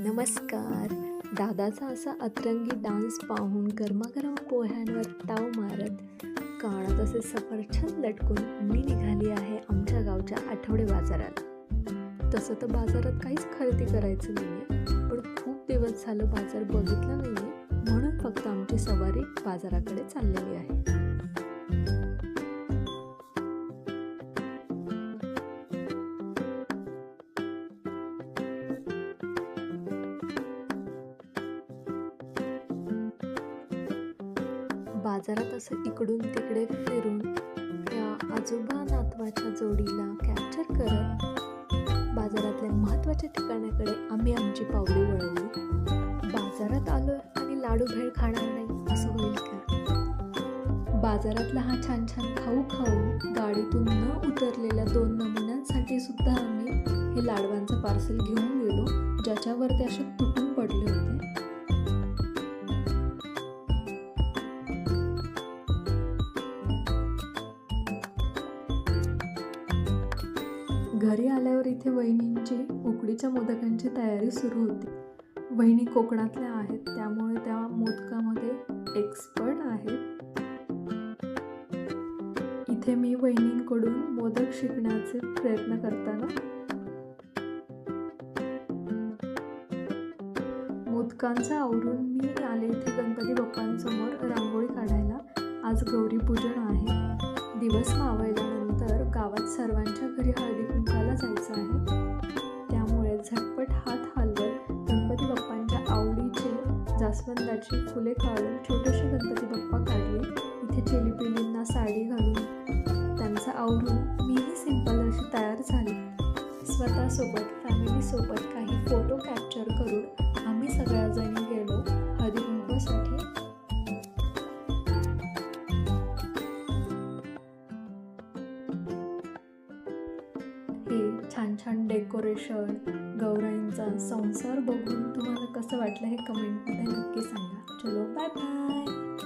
नमस्कार. दादाचा असा अतरंगी डान्स पाहून गरमागरम पोह्यांवर ताव मारत कानात असे सफरचंद लटकून मी निघाली आहे आमच्या गावच्या आठवडे बाजाराला. तसं तर बाजारात काहीच खरेदी करायचं नाहीये, पण खूप दिवस झालं बाजार बघितला नाहीये, म्हणून फक्त आमची सवारी बाजाराकडे चाललेली आहे. बाजारात असं इकडून तिकडे फिरून त्या आजोबा नातवाच्या जोडीला कॅप्चर करत बाजारातल्या महत्त्वाच्या ठिकाणाकडे आम्ही आमची पावले वळवली. बाजारात आलोय आणि लाडू भेळ खाणार नाही असं होईल का? बाजारातला हा छान छान खाऊ खाऊन गाडीतून न उतरलेल्या 2 नमुन्यांसाठी सुद्धा आम्ही हे लाडवांचं पार्सल घेऊन गेलो, ज्याच्यावर ते असे तुटून पडले होते. घरी आल्यावर इथे वहिनींची उकडीच्या मोदकांची तयारी सुरू होती. वहिनी कोकणातल्या आहेत, त्यामुळे त्या मोदकामध्ये एक्सपर्ट आहेत. इथे मी वहिनींकडून मोदक शिकण्याचे प्रयत्न करताना मोदकांचं आवरून मी आले इथे गणपती बाप्पांसमोर रांगोळी काढायला. आज गौरीपूजन आहे. दिवस मावळल्यानंतर गावात सर्वांच्या घरी हळदी कुंकाला जायचं आहे, त्यामुळे झटपट हात हलवत गणपती बाप्पांच्या आवडीचे जास्वंदाची फुले काढून छोटेसे गणपती बाप्पा काढले. इथे चिलीपिलींना साडी घालून त्यांचं आवरून मीही सिंपल अशी तयार झाली. स्वतःसोबत फॅमिलीसोबत काही फोटो कॅप्चर करून आम्ही सगळ्याजणी गेलो हळदी कुंकवासाठी. हे छान छान डेकोरेशन, गौराईंचा संसार बघून तुम्हाला कसं वाटलं हे कमेंटमध्ये नक्की सांगा. चलो बाय बाय.